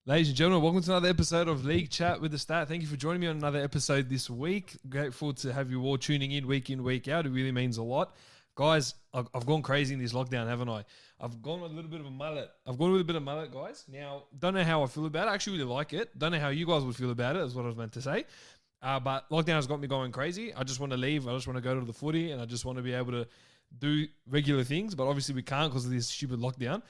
Ladies and gentlemen, welcome to another episode of League Chat with the Stat. Thank you for joining me on another episode this week. Grateful to have you all tuning in, week out. It really means a lot. Guys, I've gone crazy in this lockdown, haven't I? I've gone with a little bit of a mullet. Guys. Now, don't know how I feel about it. I actually really like it. Don't know how you guys would feel about it, is what I was meant to say. But lockdown has got me going crazy. I just want to leave. I just want to go to the footy, and I just want to be able to do regular things. But obviously we can't because of this stupid lockdown.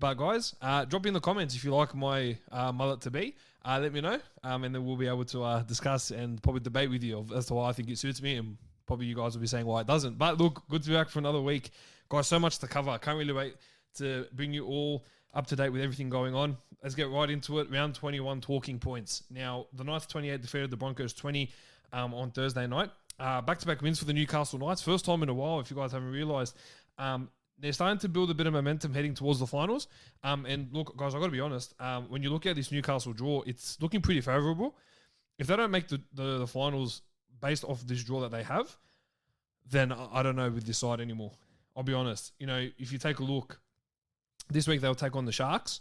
But guys, drop in the comments if you like my mullet to be. Let me know, and then we'll be able to discuss and probably debate with you as to why I think it suits me, and probably you guys will be saying why it doesn't. But look, good to be back for another week. Guys, so much to cover. I can't really wait to bring you all up to date with everything going on. Let's get right into it. Round 21 talking points. Now, the Knights 28 defeated the Broncos 20 on Thursday night. Back-to-back wins for the Newcastle Knights. First time in a while, if you guys haven't realised. They're starting to build a bit of momentum heading towards the finals. And look, guys, I've got to be honest. When you look at this Newcastle draw, it's looking pretty favourable. If they don't make the finals based off this draw that they have, then I don't know with this side anymore. I'll be honest. You know, if you take a look, this week they'll take on the Sharks,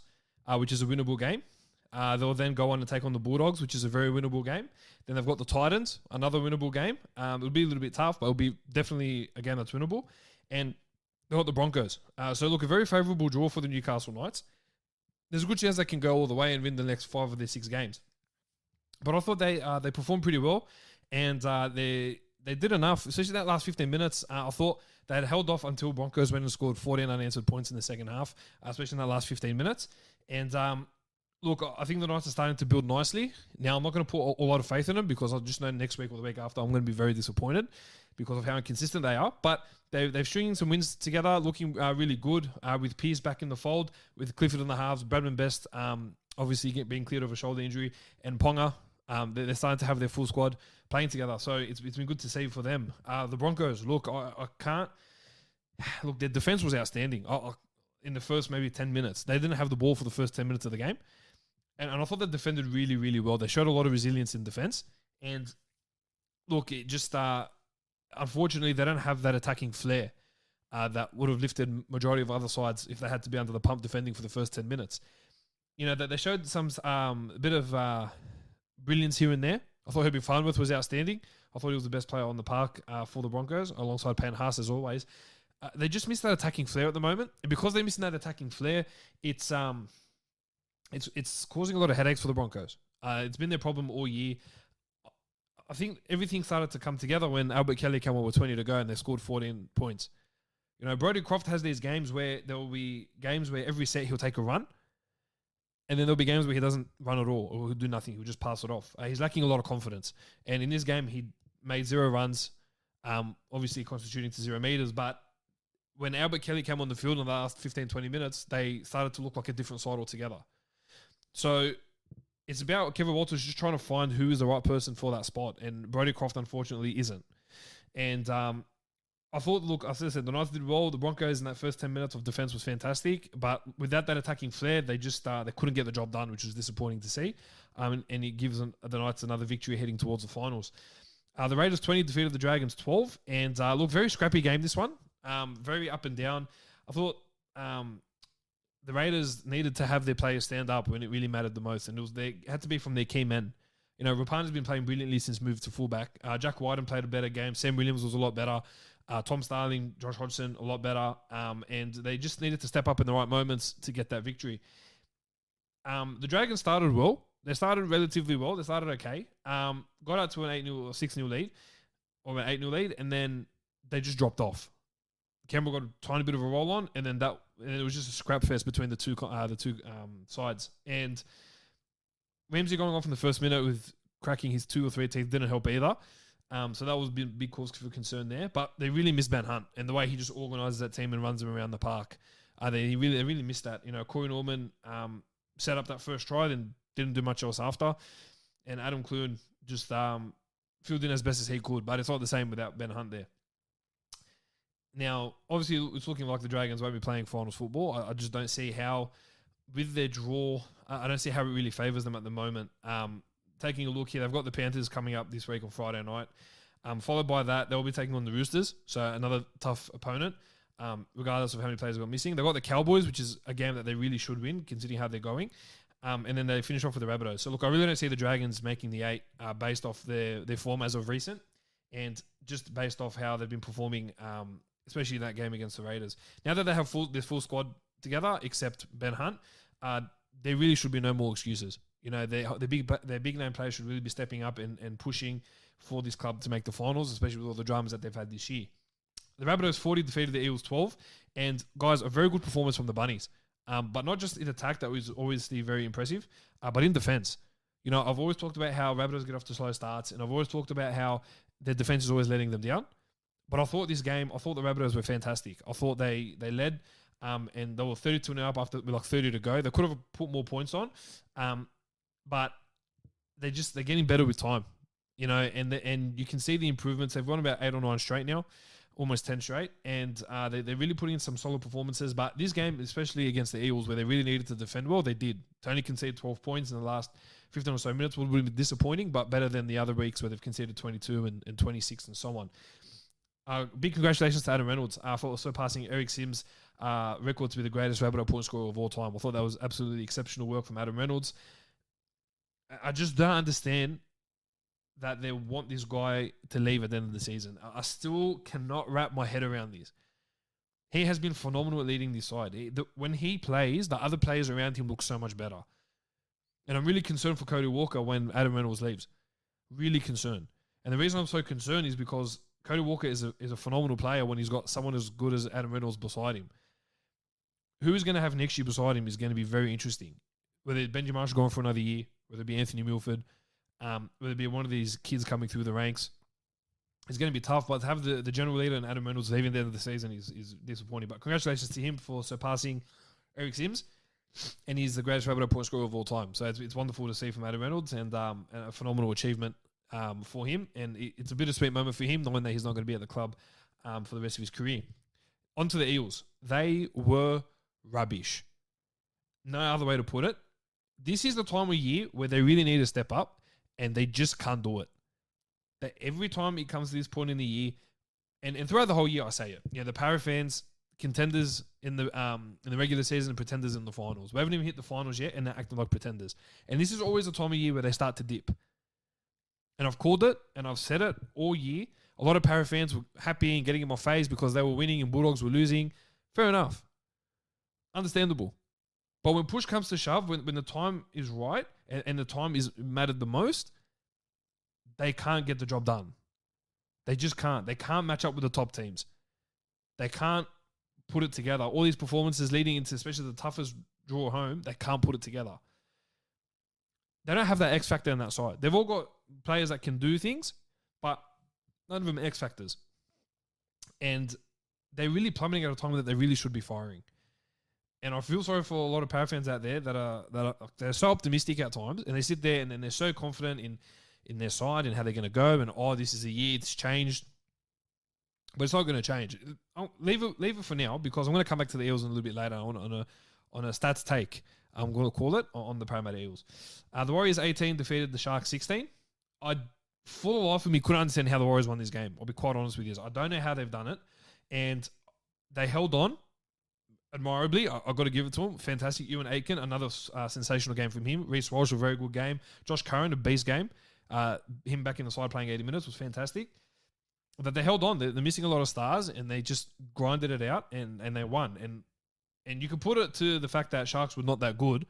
which is a winnable game. They'll then go on to take on the Bulldogs, which is a very winnable game. Then they've got the Titans, another winnable game. It'll be a little bit tough, but it'll be definitely a game that's winnable. And they've got the Broncos. So, look, a very favourable draw for the Newcastle Knights. There's a good chance they can go all the way and win the next 5 of their 6 games. But I thought they performed pretty well, and they did enough, especially that last 15 minutes. I thought they had held off until Broncos went and scored 14 unanswered points in the second half, especially in that last 15 minutes. And look, I think the Knights are starting to build nicely. Now, I'm not going to put a lot of faith in them because I just know next week or the week after I'm going to be very disappointed because of how inconsistent they are. But they've stringing some wins together, looking really good with Pearce back in the fold, with Clifford in the halves, Bradman Best obviously being cleared of a shoulder injury, and Ponga. They're starting to have their full squad playing together. So it's been good to see for them. The Broncos, look, I can't... Look, their defense was outstanding in the first maybe 10 minutes. They didn't have the ball for the first 10 minutes of the game. And I thought they defended really, really well. They showed a lot of resilience in defense. And look, it just... unfortunately, they don't have that attacking flair that would have lifted majority of other sides if they had to be under the pump defending for the first 10 minutes. You know, they showed some bit of brilliance here and there. I thought Herbie Farnworth was outstanding. I thought he was the best player on the park for the Broncos, alongside Payne Haas as always. They just missed that attacking flair at the moment. And because they're missing that attacking flair, it's causing a lot of headaches for the Broncos. It's been their problem all year. I think everything started to come together when Albert Kelly came on with 20 to go and they scored 14 points. You know, Brodie Croft has these games where there will be games where every set he'll take a run, and then there'll be games where he doesn't run at all or he'll do nothing. He'll just pass it off. He's lacking a lot of confidence. And in this game, he made 0 runs, obviously constituting to 0 meters. But when Albert Kelly came on the field in the last 15, 20 minutes, they started to look like a different side altogether. So it's about Kevin Walters just trying to find who is the right person for that spot. And Brodie Croft, unfortunately, isn't. And I thought, look, as I said, the Knights did well. The Broncos in that first 10 minutes of defense was fantastic. But without that attacking flair, they just they couldn't get the job done, which was disappointing to see. And it gives the Knights another victory heading towards the finals. The Raiders 20 defeated the Dragons 12. And look, very scrappy game, this one. Very up and down. I thought... the Raiders needed to have their players stand up when it really mattered the most, and it had to be from their key men. You know, Rapana's been playing brilliantly since moved to fullback. Jack Whiten played a better game. Sam Williams was a lot better. Tom Starling, Josh Hodgson, a lot better. And they just needed to step up in the right moments to get that victory. The Dragons started well. They started relatively well. They started okay. Got out to an 8-0 or 6-0 lead, or an 8-0 lead, and then they just dropped off. Campbell got a tiny bit of a roll on, and then it was just a scrap fest between the two sides. And Ramsey going off in the first minute with cracking his 2 or 3 teeth didn't help either. So that was a big cause for concern there. But they really missed Ben Hunt and the way he just organises that team and runs them around the park. They really missed that. You know, Corey Norman set up that first try, then didn't do much else after. And Adam Clune just filled in as best as he could. But it's not the same without Ben Hunt there. Now, obviously, it's looking like the Dragons won't be playing finals football. I just don't see how, with their draw, I don't see how it really favours them at the moment. Taking a look here, they've got the Panthers coming up this week on Friday night. Followed by that, they'll be taking on the Roosters, so another tough opponent, regardless of how many players they've got missing. They've got the Cowboys, which is a game that they really should win, considering how they're going. And then they finish off with the Rabbitohs. So, look, I really don't see the Dragons making the 8 based off their form as of recent and just based off how they've been performing, especially in that game against the Raiders. Now that they have this full squad together, except Ben Hunt, there really should be no more excuses. You know, their big name players should really be stepping up and pushing for this club to make the finals, especially with all the dramas that they've had this year. The Rabbitohs 40 defeated the Eagles 12. And, guys, a very good performance from the Bunnies. But not just in attack, that was obviously very impressive, but in defense. You know, I've always talked about how Rabbitohs get off to slow starts, and I've always talked about how their defense is always letting them down. But I thought the Rabbitohs were fantastic. I thought they led, and they were 32-0 up after with like 30 to go. They could have put more points on, but they're getting better with time. You know, and you can see the improvements. They've won about 8 or 9 straight now. Almost 10 straight, and they're really putting in some solid performances. But this game, especially against the Eagles, where they really needed to defend well, they did. To only concede 12 points in the last 15 or so minutes would have been disappointing, but better than the other weeks where they've conceded 22 and 26 and so on. Big congratulations to Adam Reynolds for surpassing Eric Sims' record to be the greatest Rabbitoh point scorer of all time. I thought that was absolutely exceptional work from Adam Reynolds. I just don't understand that they want this guy to leave at the end of the season. I still cannot wrap my head around this. He has been phenomenal at leading this side. When he plays, the other players around him look so much better. And I'm really concerned for Cody Walker when Adam Reynolds leaves. Really concerned. And the reason I'm so concerned is because Cody Walker is a phenomenal player when he's got someone as good as Adam Reynolds beside him. Who is going to have next year beside him is going to be very interesting. Whether it's Benji Marshall going for another year, whether it be Anthony Milford, whether it be one of these kids coming through the ranks, it's going to be tough. But to have the general leader and Adam Reynolds leaving at the end of the season is disappointing. But congratulations to him for surpassing Eric Sims, and he's the greatest Rabbitoh point scorer of all time. So it's wonderful to see from Adam Reynolds, and a phenomenal achievement for him. And it's a bittersweet moment for him, knowing that he's not going to be at the club for the rest of his career. On to the Eels. They were rubbish. No other way to put it. This is the time of year where they really need to step up, and they just can't do it. That every time it comes to this point in the year, and throughout the whole year, I say it. Yeah, the Para fans, contenders in the regular season, and pretenders in the finals. We haven't even hit the finals yet, and they're acting like pretenders. And this is always the time of year where they start to dip. And I've called it, and I've said it all year. A lot of Para fans were happy and getting in my face because they were winning and Bulldogs were losing. Fair enough. Understandable. But when push comes to shove, when the time is right and the time is mattered the most, they can't get the job done. They just can't. They can't match up with the top teams. They can't put it together. All these performances leading into especially the toughest draw home, they can't put it together. They don't have that X factor on that side. They've all got players that can do things, but none of them are X factors. And they're really plummeting at a time that they really should be firing. And I feel sorry for a lot of Para fans out there that are they're so optimistic at times, and they sit there and they're so confident in their side and how they're going to go, and this is a year, it's changed. But it's not going to change. I'll leave it for now, because I'm going to come back to the Eels in a little bit later on a stats take. I'm going to call it on the Parramatta Eels. The Warriors 18 defeated the Sharks 16. For the life of me, couldn't understand how the Warriors won this game. I'll be quite honest with you. I don't know how they've done it, and they held on admirably. I've got to give it to him. Fantastic. Ewan Aitken, another sensational game from him. Reece Walsh, a very good game. Josh Curran, a beast game. Him back in the side playing 80 minutes was fantastic. But they held on. They're missing a lot of stars, and they just grinded it out, and they won. And you could put it to the fact that Sharks were not that good,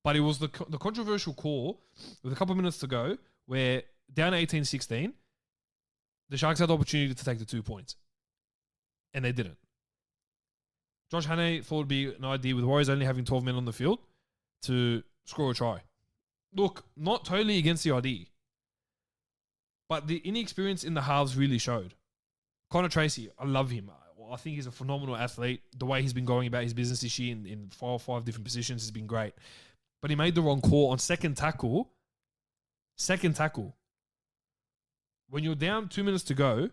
but it was the controversial call with a couple of minutes to go where down 18-16, the Sharks had the opportunity to take the 2 points, and they didn't. Josh Hannay thought it would be an idea with Warriors only having 12 men on the field to score a try. Look, not totally against the idea, but the inexperience in the halves really showed. Connor Tracy, I love him. I think he's a phenomenal athlete. The way he's been going about his business this year in 4 or 5 different positions has been great. But he made the wrong call on second tackle. Second tackle. When you're down 2 minutes to go,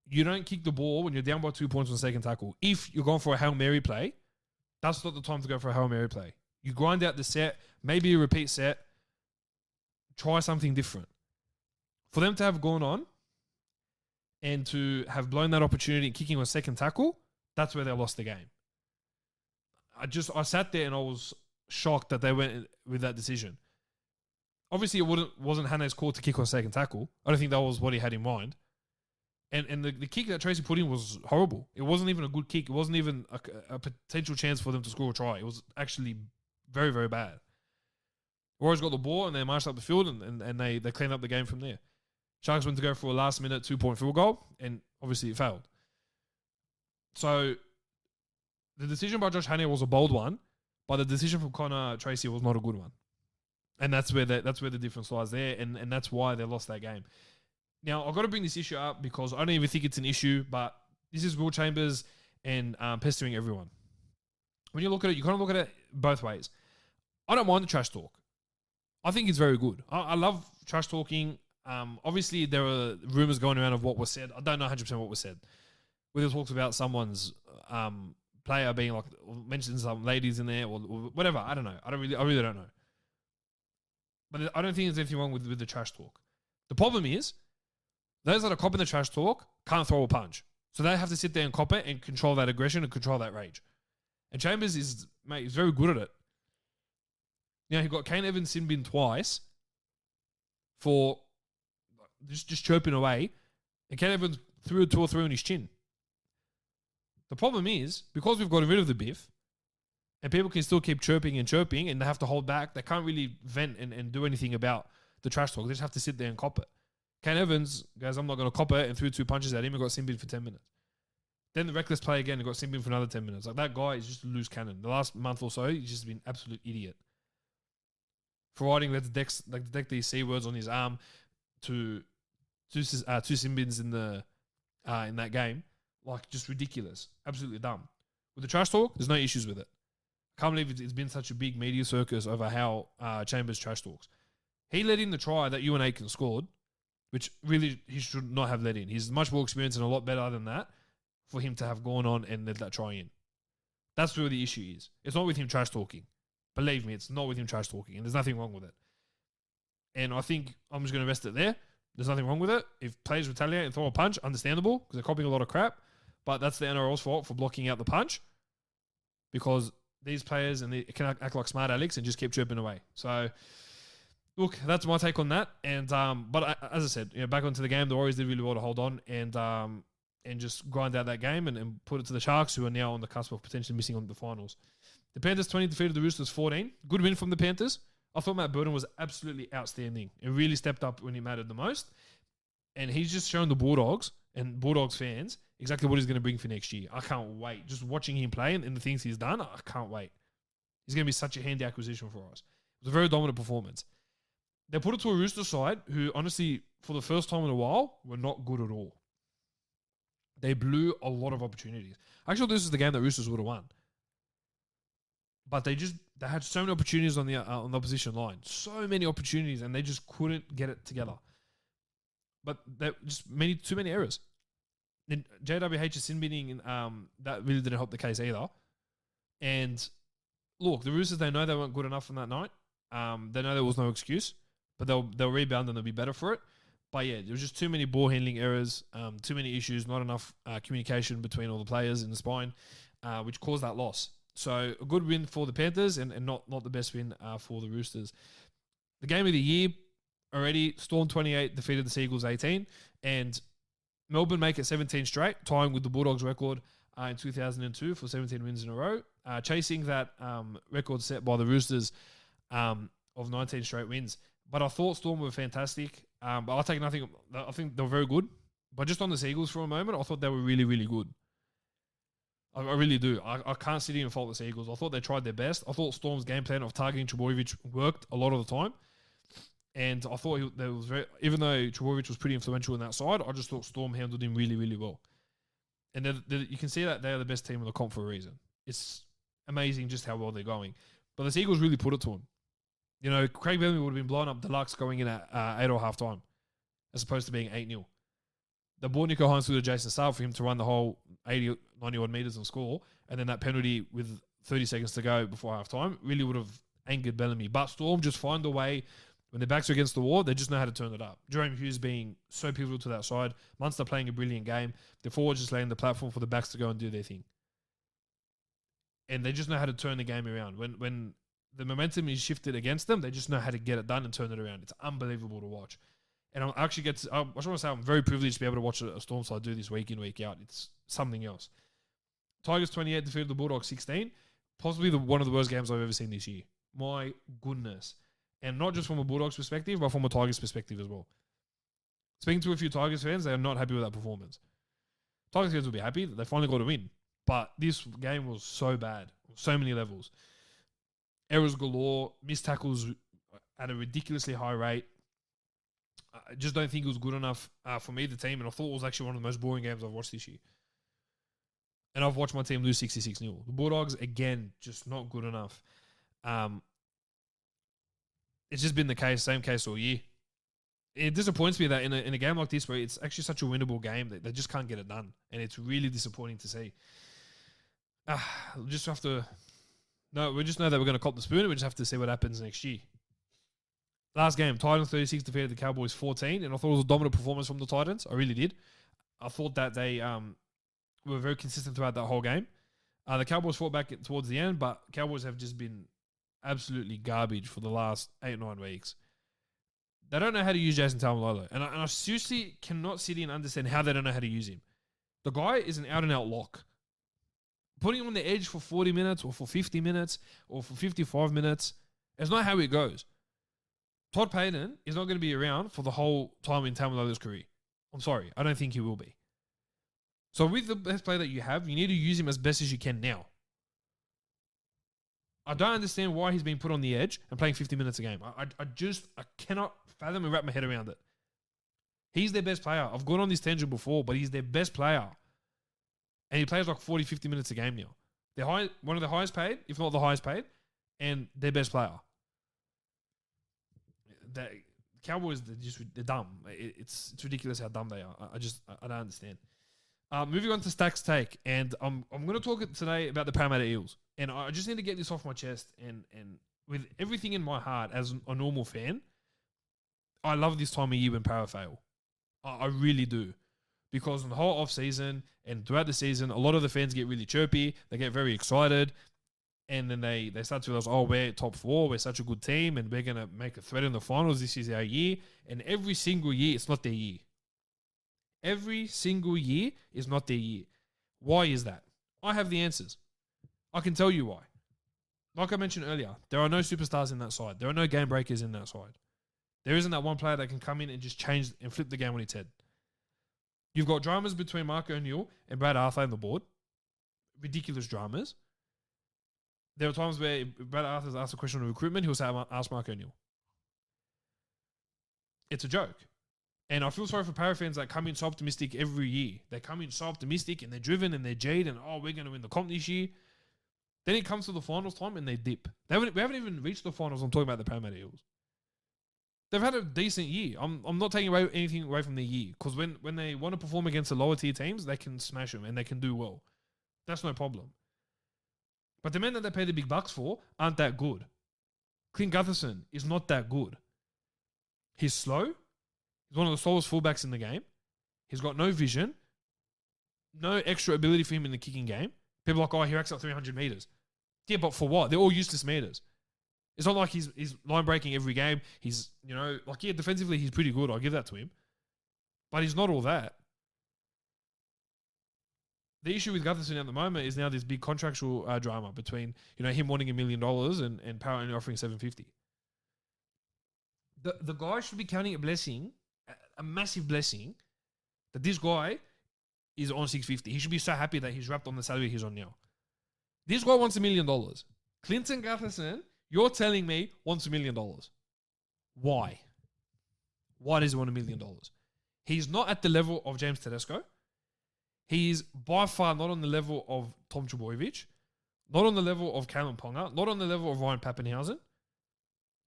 you don't kick the ball when you're down by 2 points on second tackle. If you're going for a Hail Mary play, that's not the time to go for a Hail Mary play. You grind out the set, maybe a repeat set, try something different. For them to have gone on and to have blown that opportunity kicking on second tackle, that's where they lost the game. I sat there and I was shocked that they went with that decision. Obviously, it wasn't Hane's call to kick on second tackle. I don't think that was what he had in mind. And the kick that Tracy put in was horrible. It wasn't even a good kick. It wasn't even a potential chance for them to score a try. It was actually very, very bad. Warriors got the ball and they marched up the field and they cleaned up the game from there. Sharks went to go for a last-minute 2-point field goal, and obviously it failed. So the decision by Josh Hannay was a bold one, but the decision from Connor Tracy was not a good one. And that's where the difference lies there, and that's why they lost that game. Now, I've got to bring this issue up because I don't even think it's an issue, but this is Will Chambers and pestering everyone. When you look at it, you kind of look at it both ways. I don't mind the trash talk. I think it's very good. I love trash talking. Obviously, there are rumors going around of what was said. I don't know 100% what was said. Whether it talks about someone's player being like, mentioned some ladies in there or whatever. I don't know. I really don't know. But I don't think there's anything wrong with the trash talk. The problem is, those that are copping the trash talk can't throw a punch. So they have to sit there and cop it and control that aggression and control that rage. And Chambers is very good at it. Now, he got Kane Evans sin bin twice for just chirping away. And Kane Evans threw a 2 or 3 on his chin. The problem is, because we've gotten rid of the biff, and people can still keep chirping and they have to hold back, they can't really vent and do anything about the trash talk. They just have to sit there and cop it. Kane Evans goes, I'm not going to cop it, and threw 2 punches at him and got sin bin for 10 minutes. Then the reckless play again and got sin bin for another 10 minutes. Like, that guy is just a loose cannon. The last month or so, he's just been an absolute idiot. For writing the deck these C words on his arm to two sin bins in that game, like, just ridiculous. Absolutely dumb. With the trash talk, there's no issues with it. I can't believe it's been such a big media circus over how Chambers trash talks. He let in the try that Ewan Aitken scored, which really he should not have let in. He's much more experienced and a lot better than that for him to have gone on and let that try in. That's where the issue is. It's not with him trash talking. Believe me, it's not with him trash talking, and there's nothing wrong with it. And I think I'm just going to rest it there. There's nothing wrong with it. If players retaliate and throw a punch, understandable, because they're copying a lot of crap. But that's the NRL's fault for blocking out the punch, because these players and they can act like smart alecks and just keep chirping away. So, look, that's my take on that. And but as I said, back onto the game, the Warriors did really well to hold on and just grind out that game and put it to the Sharks, who are now on the cusp of potentially missing on the finals. The Panthers 20 defeated the Roosters 14. Good win from the Panthers. I thought Matt Burton was absolutely outstanding. He really stepped up when he mattered the most. And he's just shown the Bulldogs and Bulldogs fans exactly what he's going to bring for next year. I can't wait. Just watching him play and the things he's done, I can't wait. He's going to be such a handy acquisition for us. It was a very dominant performance. They put it to a Rooster side who, honestly, for the first time in a while, were not good at all. They blew a lot of opportunities. Actually, this is the game that Roosters would have won. But they had so many opportunities on the opposition line. So many opportunities, and they just couldn't get it together. But just too many errors. And JWH's sin binning, that really didn't help the case either. And look, the Roosters, they know they weren't good enough on that night. They know there was no excuse, but they'll rebound and they'll be better for it. But yeah, there was just too many ball handling errors, too many issues, not enough communication between all the players in the spine, which caused that loss. So a good win for the Panthers and not the best win for the Roosters. The game of the year already, Storm 28 defeated the Seagulls 18, and Melbourne make it 17 straight, tying with the Bulldogs record in 2002 for 17 wins in a row, chasing that record set by the Roosters of 19 straight wins. But I thought Storm were fantastic. But I'll take nothing. I think they were very good. But just on the Seagulls for a moment, I thought they were really, really good. I really do. I can't sit here and fault the Seagulls. I thought they tried their best. I thought Storm's game plan of targeting Trbojevic worked a lot of the time. And I thought there was even though Trbojevic was pretty influential in that side, I just thought Storm handled him really, really well. And you can see that they're the best team in the comp for a reason. It's amazing just how well they're going. But the Seagulls really put it to him. Craig Bellamy would have been blowing up Deluxe going in at 8 or half time, as opposed to being 8-0. They brought Nico Hines through to Jason Starr for him to run the whole 80, 90-odd metres and score, and then that penalty with 30 seconds to go before half time really would have angered Bellamy. But Storm just find a way, when their backs are against the wall, they just know how to turn it up. Jerome Hughes being so pivotal to that side, Munster playing a brilliant game, the forwards just laying the platform for the backs to go and do their thing. And they just know how to turn the game around. When the momentum is shifted against them. They just know how to get it done and turn it around. It's unbelievable to watch. And I just want to say I'm very privileged to be able to watch a Storm side do this week in, week out. It's something else. Tigers 28 defeated the Bulldogs 16. Possibly one of the worst games I've ever seen this year. My goodness. And not just from a Bulldogs perspective, but from a Tigers perspective as well. Speaking to a few Tigers fans, they are not happy with that performance. Tigers fans will be happy that they finally got a win. But this game was so bad. So many levels. Errors galore, missed tackles at a ridiculously high rate. I just don't think it was good enough for me, the team, and I thought it was actually one of the most boring games I've watched this year. And I've watched my team lose 66-0. The Bulldogs, again, just not good enough. It's just been the same case all year. It disappoints me that in a game like this where it's actually such a winnable game that they just can't get it done. And it's really disappointing to see. We just know that we're going to cop the spoon and we just have to see what happens next year. Last game, Titans 36 defeated the Cowboys 14, and I thought it was a dominant performance from the Titans. I really did. I thought that they were very consistent throughout that whole game. The Cowboys fought back towards the end, but Cowboys have just been absolutely garbage for the last 8-9 weeks. They don't know how to use Jason Taumalo, and I seriously cannot sit here and understand how they don't know how to use him. The guy is an out-and-out lock. Putting him on the edge for 40 minutes or for 50 minutes or for 55 minutes is not how it goes. Todd Payton is not going to be around for the whole time in Taumalo's career. I'm sorry. I don't think he will be. So with the best player that you have, you need to use him as best as you can now. I don't understand why he's been put on the edge and playing 50 minutes a game. I cannot fathom and wrap my head around it. He's their best player. I've gone on this tangent before, but he's their best player. And he plays like 40, 50 minutes a game now. They're one of the highest paid, if not the highest paid, and their best player. The Cowboys, they're dumb. It's ridiculous how dumb they are. I don't understand. Moving on to Stack's take, and I'm going to talk today about the Parramatta Eels. And I just need to get this off my chest, and with everything in my heart as a normal fan, I love this time of year when Para fail. I really do. Because in the whole off-season and throughout the season, a lot of the fans get really chirpy. They get very excited. And then they start to realize, we're top 4. We're such a good team. And we're going to make a threat in the finals. This is our year. And every single year, it's not their year. Every single year is not their year. Why is that? I have the answers. I can tell you why. Like I mentioned earlier, there are no superstars in that side. There are no game breakers in that side. There isn't that one player that can come in and just change and flip the game on its head. You've got dramas between Mark O'Neill and Brad Arthur on the board. Ridiculous dramas. There are times where Brad Arthur's asked a question on recruitment, he'll say, ask Mark O'Neill. It's a joke. And I feel sorry for Para fans that come in so optimistic every year. They come in so optimistic and they're driven and they're jaded and, we're going to win the comp this year. Then it comes to the finals time and they dip. We haven't even reached the finals. I'm talking about the Parramatta Eels. They've had a decent year. I'm not taking anything away from their year because when they want to perform against the lower tier teams, they can smash them and they can do well. That's no problem. But the men that they pay the big bucks for aren't that good. Clint Gutherson is not that good. He's slow. He's one of the slowest fullbacks in the game. He's got no vision. No extra ability for him in the kicking game. People are like, he racks up 300 meters. Yeah, but for what? They're all useless meters. It's not like he's line breaking every game. He's, defensively he's pretty good. I'll give that to him. But he's not all that. The issue with Gutherson at the moment is now this big contractual drama between, him wanting $1 million and Power only offering $750. The guy should be counting a blessing, a massive blessing, that this guy is on $650. He should be so happy that he's wrapped on the salary he's on now. This guy wants $1 million. Clinton Gutherson, you're telling me, wants $1 million. Why? Why does he want $1 million? He's not at the level of James Tedesco. He's by far not on the level of Tom Trbojevic, not on the level of Kalen Ponga, not on the level of Ryan Pappenhausen.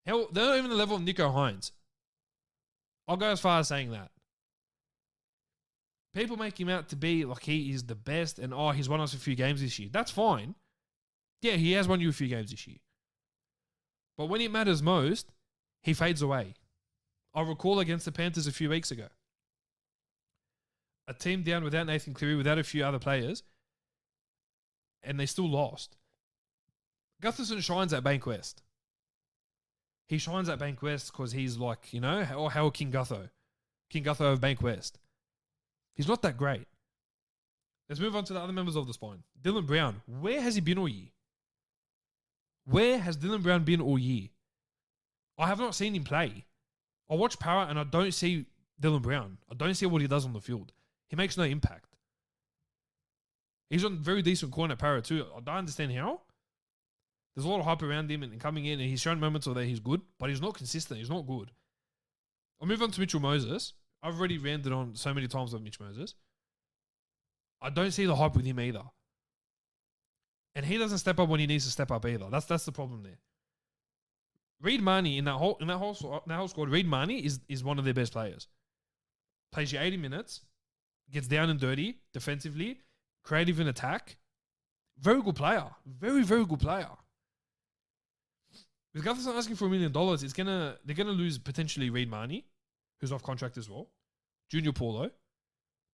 Hell, they're not even the level of Nico Hines. I'll go as far as saying that. People make him out to be like he is the best and, he's won us a few games this year. That's fine. Yeah, he has won you a few games this year. But when it matters most, he fades away. I recall against the Panthers a few weeks ago. A team down without Nathan Cleary, without a few other players, and they still lost. Gutherson shines at Bankwest. He shines at Bank West because he's like, or how King Gutho of Bank West. He's not that great. Let's move on to the other members of the spine. Dylan Brown, where has he been all year? Where has Dylan Brown been all year? I have not seen him play. I watch Para and I don't see Dylan Brown. I don't see what he does on the field. He makes no impact. He's on very decent corner at Para too. I don't understand how. There's a lot of hype around him and coming in, and he's shown moments where he's good, but he's not consistent. He's not good. I'll move on to Mitchell Moses. I've already ranted on so many times with Mitch Moses. I don't see the hype with him either. And he doesn't step up when he needs to step up either. That's the problem there. Reid Marnie in that whole squad, Reid Marnie is one of their best players. Plays you 80 minutes, gets down and dirty defensively, creative in attack. Very good player. Very, very good player. With Gutherson asking for $1 million, they're gonna lose potentially Reid Marnie, who's off contract as well. Junior Paulo.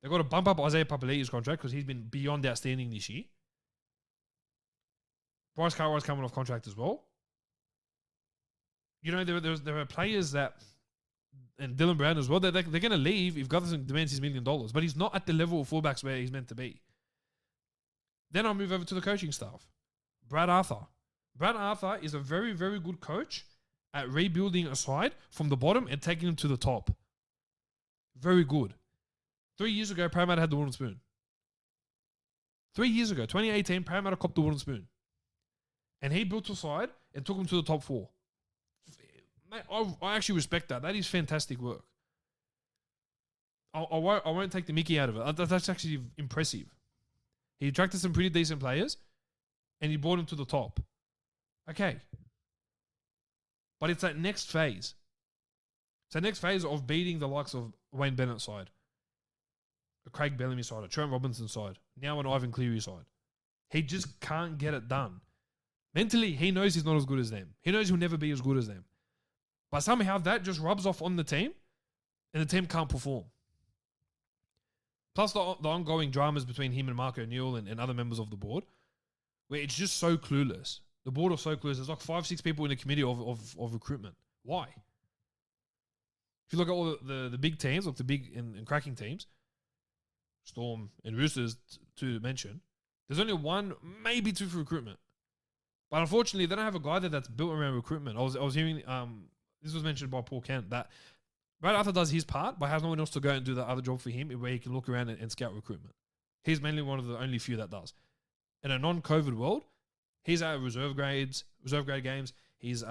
They've got to bump up Isaiah Papali'i's contract because he's been beyond outstanding this year. Bryce Cartwright's coming off contract as well. There are players that, and Dylan Brown as well, they're going to leave if Gutherson demands his $1 million, but he's not at the level of fullbacks where he's meant to be. Then I'll move over to the coaching staff. Brad Arthur. Brad Arthur is a very, very good coach at rebuilding a side from the bottom and taking them to the top. Very good. 3 years ago, Parramatta had the wooden spoon. 3 years ago, 2018, Parramatta copped the wooden spoon. And he built a side and took them to the top 4. Mate, I actually respect that. That is fantastic work. I won't take the mickey out of it. That's actually impressive. He attracted some pretty decent players and he brought them to the top. Okay. But it's that next phase. It's that next phase of beating the likes of Wayne Bennett's side, a Craig Bellamy side, a Trent Robinson side, now an Ivan Cleary side. He just can't get it done. Mentally, he knows he's not as good as them. He knows he'll never be as good as them. But somehow that just rubs off on the team and the team can't perform. Plus the ongoing dramas between him and Mark O'Neill and other members of the board, where it's just so clueless. The board are so clueless. There's like 5-6 people in the committee of recruitment. Why? If you look at all the big teams, like the big and cracking teams, Storm and Roosters to mention, there's only 1, maybe 2 for recruitment. But unfortunately, they don't have a guy there that's built around recruitment. I was hearing, this was mentioned by Paul Kent, that Brad Arthur does his part, but has no one else to go and do the other job for him where he can look around and scout recruitment. He's mainly one of the only few that does. In a non-COVID world, he's at reserve grade games. He's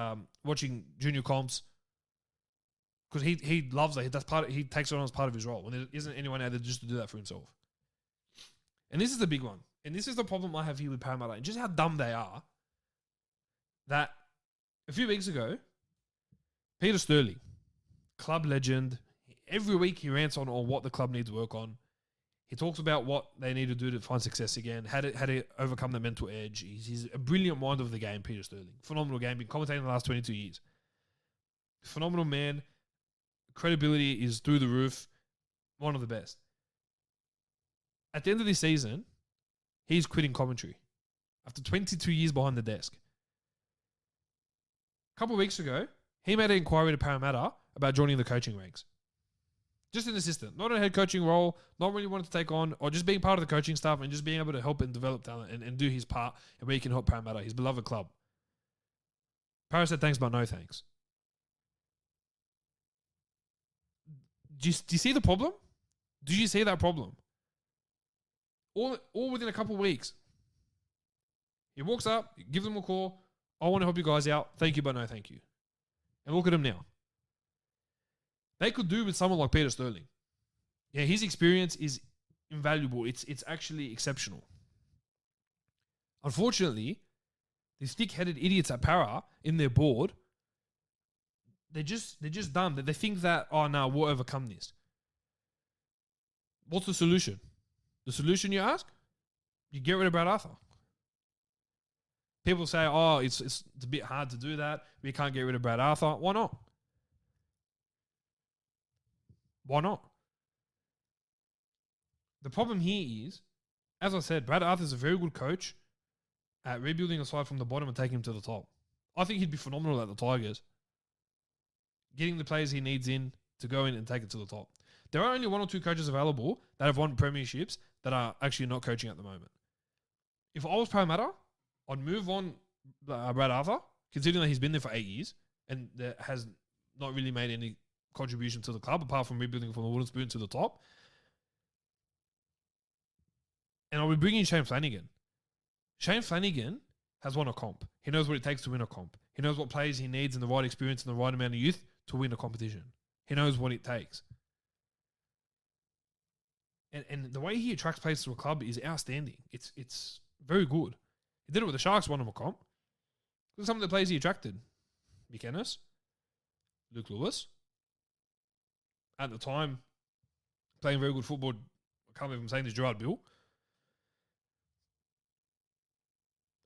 watching junior comps because he loves that. He takes it on as part of his role. And there isn't anyone out there just to do that for himself. And this is the big one. And this is the problem I have here with Parramatta and just how dumb they are. That a few weeks ago, Peter Sterling, club legend, every week he rants on what the club needs to work on. He talks about what they need to do to find success again, how to overcome the mental edge. He's a brilliant mind of the game, Peter Sterling. Phenomenal game, been commentating the last 22 years. Phenomenal man. Credibility is through the roof. One of the best. At the end of this season, he's quitting commentary after 22 years behind the desk. A couple of weeks ago, he made an inquiry to Parramatta about joining the coaching ranks. Just an assistant, not a head coaching role, not really wanting to take on, or just being part of the coaching staff and just being able to help and develop talent and do his part and where he can help Parramatta, his beloved club. Parra said thanks, but no thanks. Do you see the problem? Do you see that problem? All within a couple of weeks. He walks up, gives them a call. I want to help you guys out. Thank you, but no thank you. And look at him now. They could do with someone like Peter Sterling. Yeah, his experience is invaluable. It's actually exceptional. Unfortunately, these thick-headed idiots at Para in their board, they're just dumb. They think that, oh no, we'll overcome this. What's the solution? The solution, you ask? You get rid of Brad Arthur. People say, oh, it's a bit hard to do that. We can't get rid of Brad Arthur. Why not? Why not? The problem here is, as I said, Brad Arthur is a very good coach at rebuilding a side from the bottom and taking him to the top. I think he'd be phenomenal at the Tigers. getting the players he needs in to go in and take it to the top. There are only 1 or 2 coaches available that have won premierships that are actually not coaching at the moment. If I was Parramatta, I'd move on Brad Arthur, considering that he's been there for 8 years and that has not really made any contribution to the club apart from rebuilding from the wooden spoon to the top. And I would bring in Shane Flanagan. Shane Flanagan has won a comp. He knows what it takes to win a comp. He knows what players he needs and the right experience and the right amount of youth to win a competition. He knows what it takes. And the way he attracts players to a club is outstanding. It's very good. He did it with the Sharks, won him a comp. Look at some of the players he attracted. Mick Ennis, Luke Lewis. At the time, playing very good football. I can't believe I'm saying this, Gerard Bill.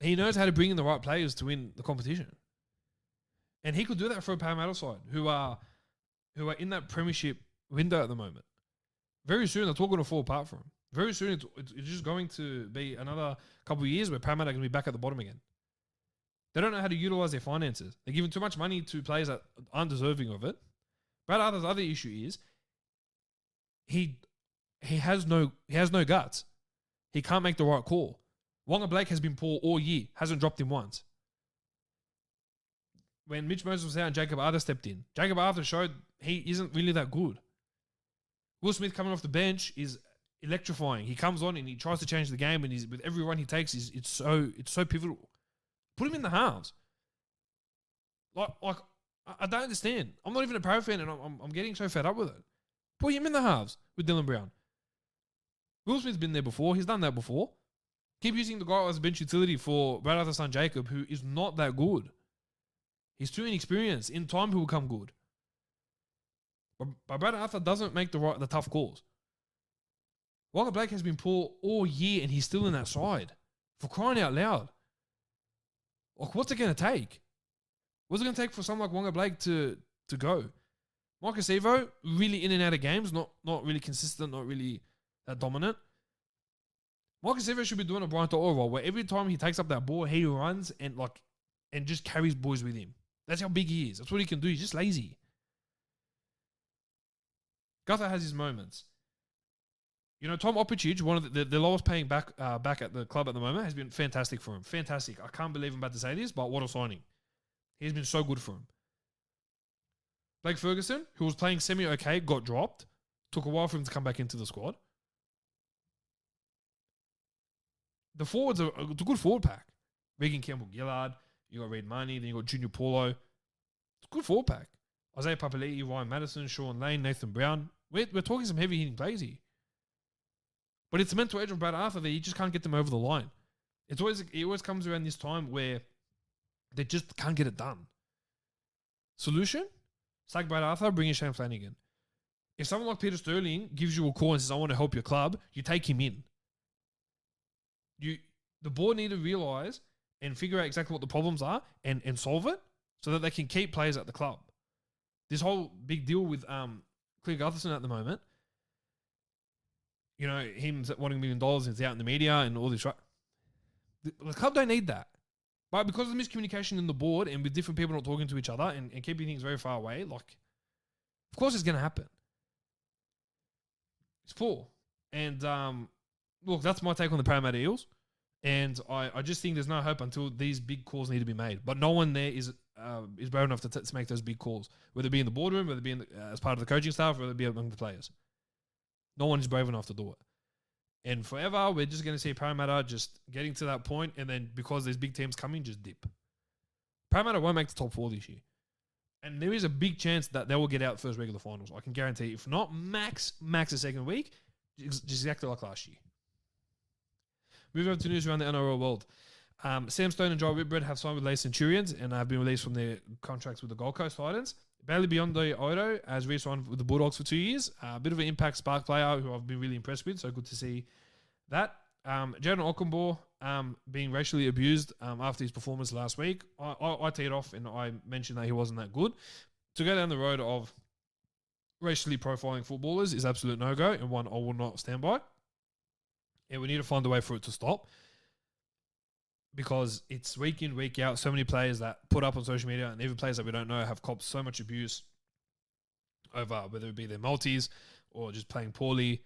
He knows how to bring in the right players to win the competition. And he could do that for a Parramatta side who are in that premiership window at the moment. Very soon, that's all going to fall apart for him. Very soon, it's just going to be another couple of years where Parramatta are going to be back at the bottom again. They don't know how to utilise their finances. They're giving too much money to players that aren't deserving of it. Brad Arthur's other issue is he has no guts. He can't make the right call. Wonga Blake has been poor all year. Hasn't dropped him once. When Mitch Moses was out and Jacob Arthur stepped in, Jacob Arthur showed he isn't really that good. Will Smith coming off the bench is electrifying. He comes on and he tries to change the game, and with every run he takes, it's so pivotal. Put him in the halves. Like I don't understand. I'm not even a Parra fan, and I'm getting so fed up with it. Put him in the halves with Dylan Brown. Will Smith's been there before. He's done that before. Keep using the guy as a bench utility for Brad Arthur's son Jacob, who is not that good. He's too inexperienced. In time, he will come good. But Brad Arthur doesn't make the tough calls. Wonga Blake has been poor all year, and he's still in that side. For crying out loud. Like, what's it going to take? What's it going to take for someone like Wonga Blake to go? Marcus Evo, really in and out of games, not really consistent, not really that dominant. Marcus Evo should be doing a Brian To'o role where every time he takes up that ball, he runs and just carries boys with him. That's how big he is. That's what he can do. He's just lazy. Guther has his moments. You know, Tom Opicic, one of the lowest paying back at the club at the moment, has been fantastic for him. Fantastic. I can't believe I'm about to say this, but what a signing. He's been so good for him. Blake Ferguson, who was playing semi-okay, got dropped. Took a while for him to come back into the squad. The forwards are a good forward pack. Regan Campbell-Gillard, you got Reid Marnie, then you got Junior Paulo. It's a good forward pack. Isaiah Papali'i, Ryan Madison, Sean Lane, Nathan Brown. We're talking some heavy hitting players here. But it's the mental edge of Brad Arthur that you just can't get them over the line. It always comes around this time where they just can't get it done. Solution? Sack Brad Arthur, bring in Shane Flanagan. If someone like Peter Sterling gives you a call and says, I want to help your club, you take him in. The board need to realise and figure out exactly what the problems are and solve it so that they can keep players at the club. This whole big deal with Clear Gutherson at the moment, you know, him wanting $1 million and it's out in the media and all this. Right? The club don't need that. But because of the miscommunication in the board and with different people not talking to each other and keeping things very far away, like, of course it's going to happen. It's poor. And, look, that's my take on the Parramatta Eels. And I just think there's no hope until these big calls need to be made. But no one there is brave enough to make those big calls, whether it be in the boardroom, whether it be as part of the coaching staff, whether it be among the players. No one is brave enough to do it. And forever, we're just going to see Parramatta just getting to that point, and then because there's big teams coming, just dip. Parramatta won't make the top 4 this year. And there is a big chance that they will get out first regular finals. I can guarantee. If not, max a second week, just exactly like last year. Moving on to news around the NRL world. Sam Stone and Joel Whitbread have signed with Leigh Centurions and have been released from their contracts with the Gold Coast Titans. Bailey Biondo Odo has re-signed with the Bulldogs for 2 years. A bit of an impact spark player who I've been really impressed with, so good to see that. Jaden Okunbor being racially abused after his performance last week. I teed off and I mentioned that he wasn't that good. To go down the road of racially profiling footballers is absolute no-go and one I will not stand by. And we need to find a way for it to stop because it's week in, week out. So many players that put up on social media and even players that we don't know have copped so much abuse over whether it be their multis or just playing poorly.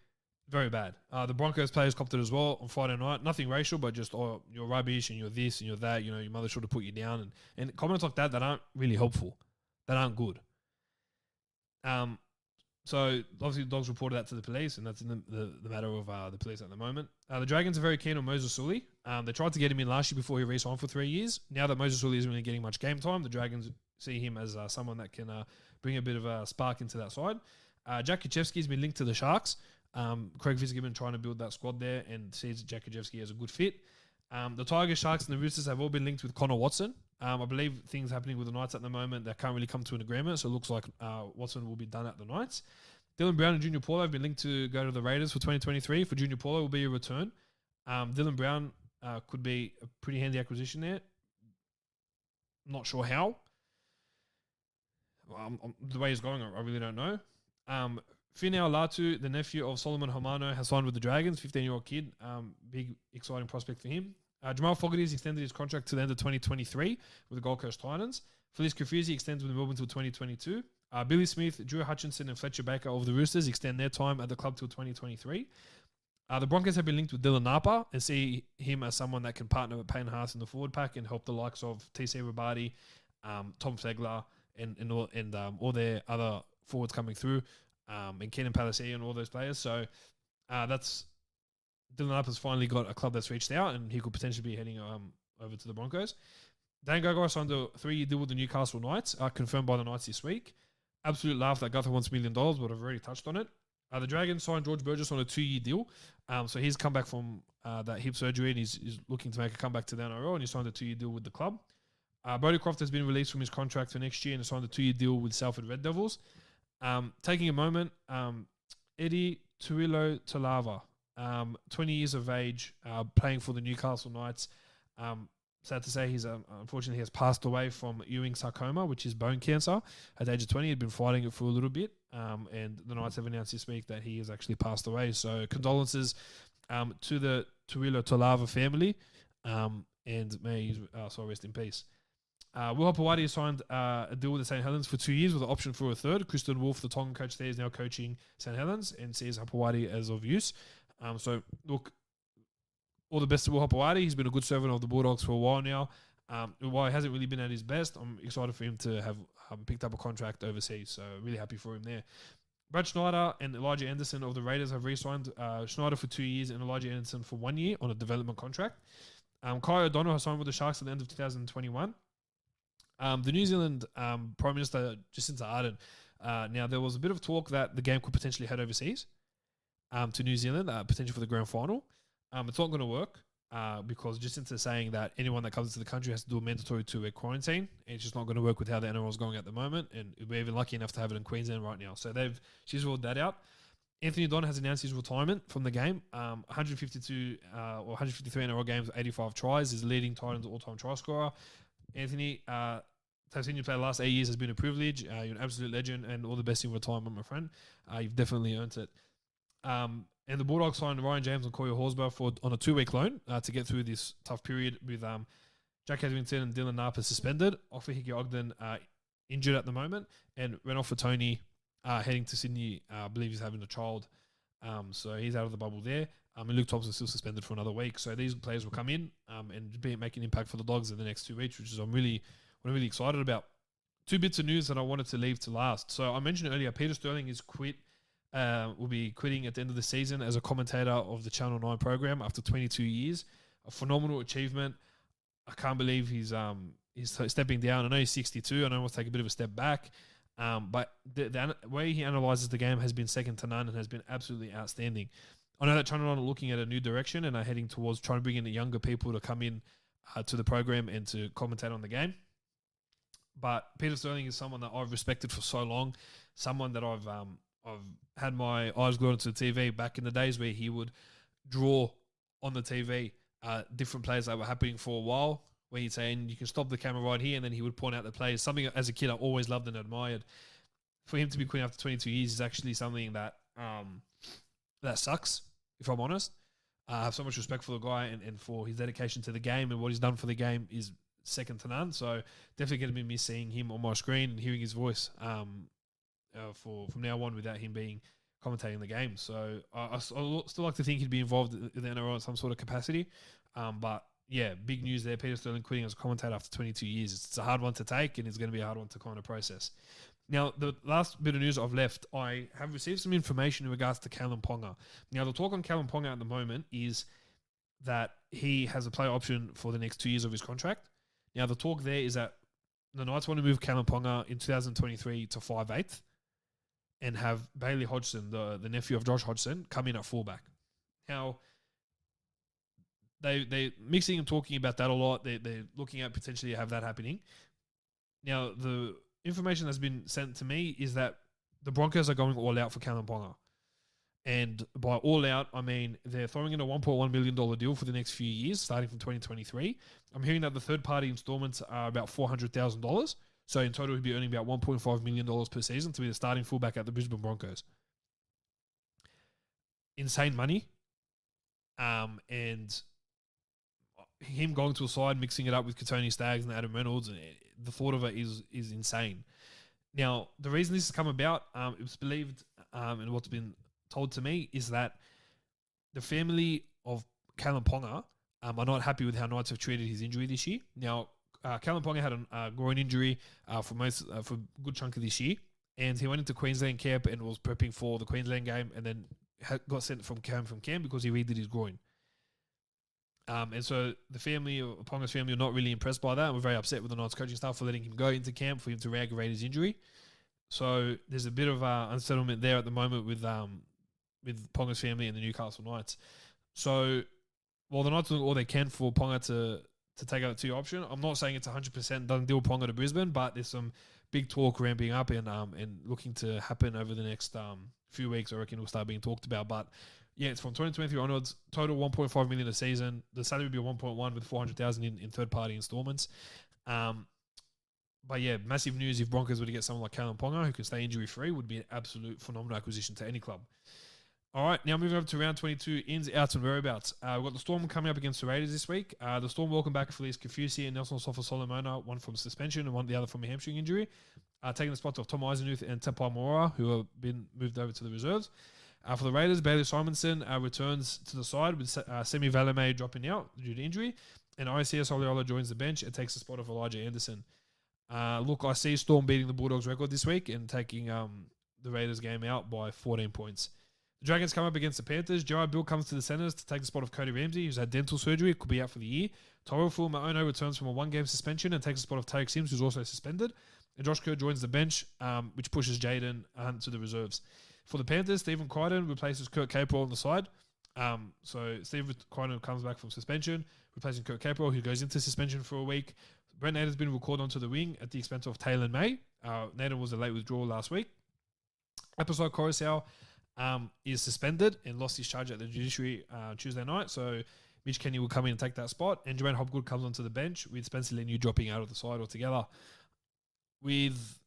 Very bad. The Broncos players copped it as well on Friday night. Nothing racial, but just, oh, you're rubbish and you're this and you're that. You know, your mother should have put you down. And comments like that aren't really helpful. That aren't good. So obviously the Dogs reported that to the police, and that's in the matter of the police at the moment. The Dragons are very keen on Moses Sully. They tried to get him in last year before he re-signed for 3 years. Now that Moses Sully isn't really getting much game time, the Dragons see him as someone that can bring a bit of a spark into that side. Jack Kuchevsky's been linked to the Sharks. Craig Fitzgibbon trying to build that squad there and sees Jack Kuchevsky as a good fit. The Tigers, Sharks, and the Roosters have all been linked with Connor Watson. I believe things happening with the Knights at the moment, they can't really come to an agreement, so it looks like Watson will be done at the Knights. Dylan Brown and Junior Paulo have been linked to go to the Raiders for 2023. For Junior Paulo, will be a return. Dylan Brown could be a pretty handy acquisition there. Not sure how. The way he's going, I really don't know. Finau Latu, the nephew of Solomon Homano, has signed with the Dragons, 15-year-old kid. Big, exciting prospect for him. Jamal Fogarty has extended his contract to the end of 2023 with the Gold Coast Titans. Felice Cafusi extends with Melbourne until 2022. Billy Smith, Drew Hutchinson, and Fletcher Baker of the Roosters extend their time at the club till 2023. The Broncos have been linked with Dylan Napa and see him as someone that can partner with Payne Haas in the forward pack and help the likes of TC Rabadi, Tom Flegler, and all their other forwards coming through, and Kenan Palacia and all those players. So that's Dylan Napa's finally got a club that's reached out, and he could potentially be heading over to the Broncos. Dan Gagai signed a 3-year deal with the Newcastle Knights, confirmed by the Knights this week. Absolute laugh that Guthrie wants $1 million, but I've already touched on it. The Dragons signed George Burgess on a 2-year deal. So he's come back from that hip surgery and he's looking to make a comeback to the NRL, and he signed a 2-year deal with the club. Brodie Croft has been released from his contract for next year and signed a 2-year deal with Salford Red Devils. Taking a moment, Eddie Tuilo Talava, 20 years of age, playing for the Newcastle Knights. Sad to say, he's unfortunately he has passed away from Ewing sarcoma, which is bone cancer. At the age of 20, he'd been fighting it for a little bit, and the Knights have announced this week that he has actually passed away. So condolences to the Tuilo Talava family, and may his soul rest in peace. Will Hopewadi has signed a deal with the St. Helens for 2 years with an option for a third. Kristen Wolf, the Tongan coach there, is now coaching St. Helens and sees Hopewadi as of use. So, look, all the best to Will Hopewadi. He's been a good servant of the Bulldogs for a while now. While he hasn't really been at his best, I'm excited for him to have picked up a contract overseas. So, really happy for him there. Brad Schneider and Elijah Anderson of the Raiders have re-signed Schneider for 2 years and Elijah Anderson for 1 year on a development contract. Kai O'Donnell has signed with the Sharks at the end of 2021. The New Zealand Prime Minister, Jacinta Ardern, now there was a bit of talk that the game could potentially head overseas to New Zealand, potentially for the grand final. It's not going to work because Jacinta is saying that anyone that comes into the country has to do a mandatory 2-week quarantine. And it's just not going to work with how the NRL is going at the moment, and we're even lucky enough to have it in Queensland right now. So she's ruled that out. Anthony Don has announced his retirement from the game. 153 NRL games, 85 tries, is leading Titans all-time try scorer. Anthony, to have seen you play the last 8 years has been a privilege. You're an absolute legend, and all the best in retirement, my friend. You've definitely earned it. And the Bulldogs signed Ryan James and Corey Horsburgh on a 2-week loan to get through this tough period with Jack Hetherington and Dylan Napa suspended. Ofahiki Ogden injured at the moment, and went off for Tony heading to Sydney. I believe he's having a child, so he's out of the bubble there. And Luke Thompson's still suspended for another week. So these players will come in and make an impact for the Dogs in the next 2 weeks, which is what I'm really excited about. 2 bits of news that I wanted to leave to last. So I mentioned earlier, Peter Sterling is will be quitting at the end of the season as a commentator of the Channel 9 program after 22 years. A phenomenal achievement. I can't believe he's stepping down. I know he's 62. I know he wants to take a bit of a step back. But the way he analyzes the game has been second to none and has been absolutely outstanding. I know that Channel 9 are looking at a new direction and are heading towards trying to bring in the younger people to come in to the program and to commentate on the game. But Peter Sterling is someone that I've respected for so long, someone that I've had my eyes glued onto the TV back in the days where he would draw on the TV different plays that were happening for a while, where he'd say, and you can stop the camera right here, and then he would point out the plays. Something as a kid I always loved and admired. For him to be quitting after 22 years is actually something that that sucks, if I'm honest. I have so much respect for the guy and for his dedication to the game, and what he's done for the game is second to none. So definitely going to be me seeing him on my screen and hearing his voice from now on without him being commentating the game. So I still like to think he'd be involved in the NRL in some sort of capacity. But yeah, big news there. Peter Sterling quitting as a commentator after 22 years. It's a hard one to take, and it's going to be a hard one to kind of process. Now, the last bit of news I've left, I have received some information in regards to Callum Ponga. Now, the talk on Callum Ponga at the moment is that he has a player option for the next 2 years of his contract. Now, the talk there is that the Knights want to move Callum Ponga in 2023 to 5'8" and have Bailey Hodgson, the nephew of Josh Hodgson, come in at fullback. Now, they're mixing and talking about that a lot. They're looking at potentially have that happening. Now, the information that's been sent to me is that the Broncos are going all out for Callum Ponga. And by all out, I mean they're throwing in a $1.1 million deal for the next few years, starting from 2023. I'm hearing that the third-party installments are about $400,000. So in total, he'd be earning about $1.5 million per season to be the starting fullback at the Brisbane Broncos. Insane money. And him going to a side, mixing it up with Katoni Staggs and Adam Reynolds, and the thought of it is insane. Now, the reason this has come about, it was believed, and what's been told to me, is that the family of Callum Ponga are not happy with how Knights have treated his injury this year. Now, Callum Ponga had a groin injury for a good chunk of this year, and he went into Queensland camp and was prepping for the Queensland game, and then got sent from camp because he redid his groin. And so the family, Ponga's family, are not really impressed by that, and we're very upset with the Knights coaching staff for letting him go into camp for him to re-aggravate his injury. So there's a bit of unsettlement there at the moment with Ponga's family and the Newcastle Knights. So while the Knights are doing all they can for Ponga to take out the 2 option, I'm not saying it's 100% done deal Ponga to Brisbane, but there's some big talk ramping up and looking to happen over the next few weeks. I reckon will start being talked about. But yeah, it's from 2023 onwards. Total $1.5 million a season. The salary would be 1.1 with $400,000 in third-party installments. But yeah, massive news if Broncos were to get someone like Callum Ponga who can stay injury-free would be an absolute phenomenal acquisition to any club. All right, now moving over to round 22, ins, outs, and whereabouts. We've got the Storm coming up against the Raiders this week. The Storm welcome back Felice Kafusi and Nelson Sofa-Solomona, one from suspension and the other from a hamstring injury. Taking the spots of Tom Eisenuth and Tepai Moara, who have been moved over to the reserves. For the Raiders, Bailey Simonson returns to the side with Semi Valame dropping out due to injury. And ICS Oliola joins the bench and takes the spot of Elijah Anderson. Look, I see Storm beating the Bulldogs record this week and taking the Raiders game out by 14 points. The Dragons come up against the Panthers. Gerard Bill comes to the centres to take the spot of Cody Ramsey, who's had dental surgery, could be out for the year. Tyrell Fuimaono returns from a 1-game suspension and takes the spot of Tarek Sims, who's also suspended. And Josh Kerr joins the bench, which pushes Jaden Hunt to the reserves. For the Panthers, Stephen Crichton replaces Kurt Capewell on the side. So Stephen Crichton comes back from suspension, replacing Kurt Capewell, who goes into suspension for a week. Brent Naden's been recalled onto the wing at the expense of Taylor May. Naden was a late withdrawal last week. Episode Coruscant is suspended and lost his charge at the judiciary Tuesday night. So Mitch Kenny will come in and take that spot. And Jermaine Hopgood comes onto the bench with Spencer Leniu dropping out of the side altogether. With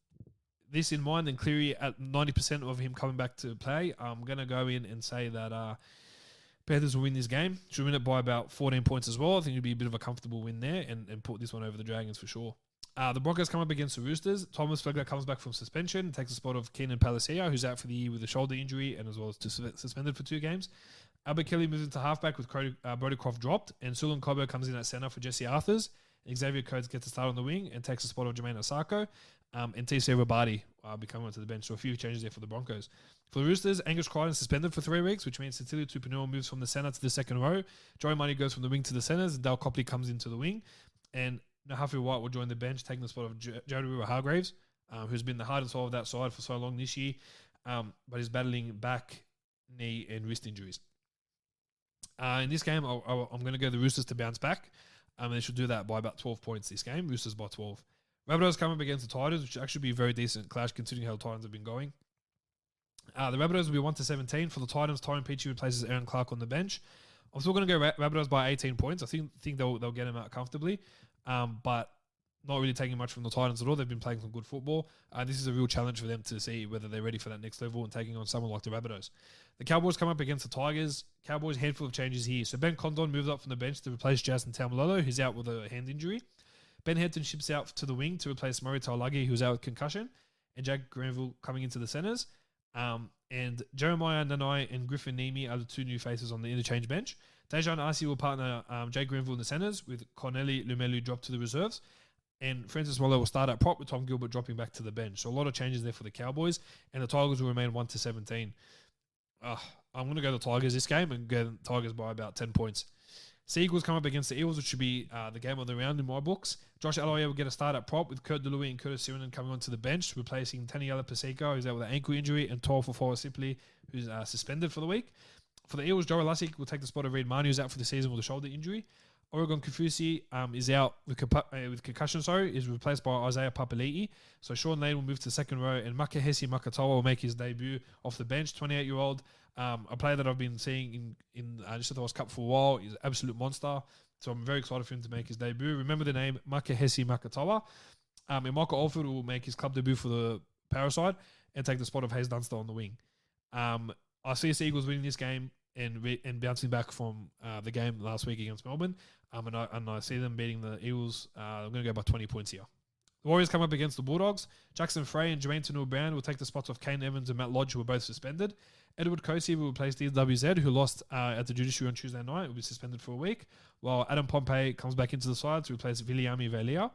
this in mind, and Cleary at 90% of him coming back to play, I'm going to go in and say that Panthers will win this game. Should win it by about 14 points as well. I think it'll be a bit of a comfortable win there and put this one over the Dragons for sure. The Broncos come up against the Roosters. Thomas Flegler comes back from suspension, takes the spot of Keenan Palacia, who's out for the year with a shoulder injury and as well as suspended for 2 games. Albert Kelly moves into halfback with Brodie Croft dropped, and Sulan Cobo comes in at centre for Jesse Arthurs. And Xavier Coates gets a start on the wing and takes the spot of Jermaine Osako. And TC Rabadi be coming onto the bench. So a few changes there for the Broncos. For the Roosters, Angus Crichton suspended for 3 weeks, which means Cecilia Tupanua moves from the centre to the second row. Joey Money goes from the wing to the centres, and Dale Copley comes into the wing. And Nahafi White will join the bench, taking the spot of Jody River-Hargraves, who's been the heart and soul of that side for so long this year, but is battling back, knee, and wrist injuries. In this game, I'm going to go the Roosters to bounce back. They should do that by about 12 points this game. Roosters by 12. Rabbitohs come up against the Titans, which should actually be a very decent clash considering how the Titans have been going. The Rabbitohs will be 1-17. For the Titans, Tyrone Peachey replaces Aaron Clark on the bench. I'm still going to go Rabbitohs by 18 points. I think they'll get him out comfortably, but not really taking much from the Titans at all. They've been playing some good football. This is a real challenge for them to see whether they're ready for that next level and taking on someone like the Rabbitohs. The Cowboys come up against the Tigers. Cowboys, handful of changes here. So Ben Condon moves up from the bench to replace Jason Taumalolo, who's out with a hand injury. Ben Hampton ships out to the wing to replace Murray Taulagi, who's out with concussion. and Jack Granville coming into the centres. And Jeremiah Nanai and Griffin Nemi are the 2 new faces on the interchange bench. Dejan Arce will partner Jake Granville in the centres, with Corneli Lumelu dropped to the reserves. And Francis Waller will start at prop, with Tom Gilbert dropping back to the bench. So a lot of changes there for the Cowboys. And the Tigers will remain 1-17. I'm going to go the Tigers this game and go the Tigers by about 10 points. Seagulls come up against the Eels, which should be the game of the round in my books. Josh Aloiai will get a start at prop, with Kurt DeLuey and Curtis Sirenen coming onto the bench, replacing Taniela Paseko, who's out with an ankle injury, and Toa Fofoa Sipley, who's suspended for the week. For the Eels, Joe Lussick will take the spot of Reid Manu, who's out for the season with a shoulder injury. Oregon Kafusi is out with concussion, is replaced by Isaiah Papali'i. So Sean Lane will move to the second row, and Makahesi Makatawa will make his debut off the bench, 28-year-old. A player that I've been seeing in New South Wales Cup for a while. He's an absolute monster. So I'm very excited for him to make his debut. Remember the name, Makahesi Makatawa. And Michael Alford will make his club debut for the power side and take the spot of Hayes Dunster on the wing. I see the Eagles winning this game and bouncing back from the game last week against Melbourne. And I see them beating the Eagles. I'm going to go by 20 points here. The Warriors come up against the Bulldogs. Jackson Frey and Jermaine Tanu-Brown will take the spots of Kane Evans and Matt Lodge, who were both suspended. Edward Kosi will replace DWZ, who lost at the judiciary on Tuesday night. Will be suspended for a week, while Adam Pompey comes back into the side to replace Viliami Velia.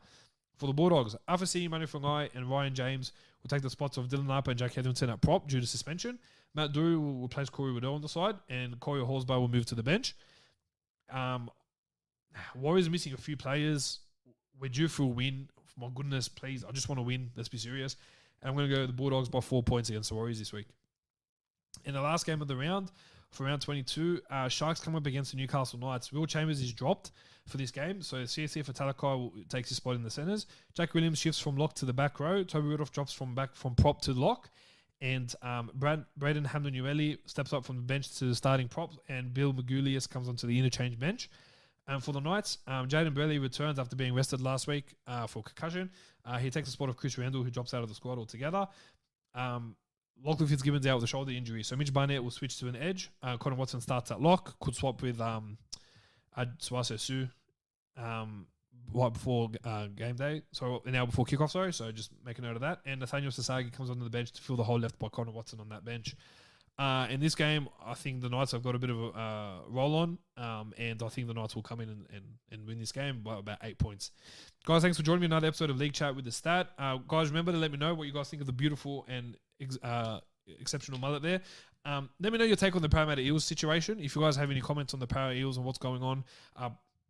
For the Bulldogs, Afasi, Manu Fungai, and Ryan James will take the spots of Dylan Napa and Jack Hetherington at prop due to suspension. Matt Duru will replace Corey Waddell on the side, and Corey Horsby will move to the bench. Warriors are missing a few players. We're due for a win. For my goodness, please. I just want to win. Let's be serious. And I'm going to go the Bulldogs by 4 points against the Warriors this week. In the last game of the round, for round 22, Sharks come up against the Newcastle Knights. Will Chambers is dropped for this game, so CSC for Talakai takes his spot in the centres. Jack Williams shifts from lock to the back row. Toby Rudolph drops from prop to lock. And Braden Hamdonueli steps up from the bench to the starting prop, and Bill Magulius comes onto the interchange bench. And for the Knights, Jaden Burley returns after being rested last week for concussion. He takes the spot of Chris Randall, who drops out of the squad altogether. Lachlan Fitzgibbon's out with a shoulder injury, so Mitch Barnett will switch to an edge. Connor Watson starts at lock, could swap with Suaso Su right before game day, so an hour before kickoff, so just make a note of that. And Nathaniel Sasagi comes onto the bench to fill the hole left by Connor Watson on that bench. In this game, I think the Knights have got a bit of a roll on, and I think the Knights will come in and win this game by about 8 points. Guys, thanks for joining me in another episode of League Chat with the Stat. Guys, remember to let me know what you guys think of the beautiful and exceptional mullet there. Let me know your take on the Parramatta Eels situation. If you guys have any comments on the Parramatta Eels and what's going on,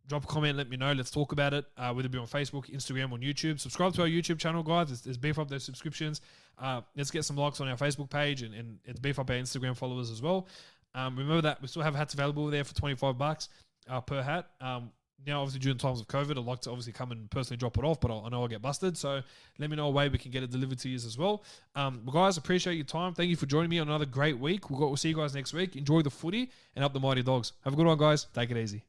drop a comment, let me know. Let's talk about it, whether it be on Facebook, Instagram, or YouTube. Subscribe to our YouTube channel, guys. Let's beef up those subscriptions. Let's get some likes on our Facebook page and let's beef up our Instagram followers as well. Remember that we still have hats available there for $25 per hat. Now, obviously, during times of COVID, I'd like to obviously come and personally drop it off, but I know I'll get busted. So let me know a way we can get it delivered to you as well. But guys, appreciate your time. Thank you for joining me on another great week. We'll see you guys next week. Enjoy the footy and up the mighty dogs. Have a good one, guys. Take it easy.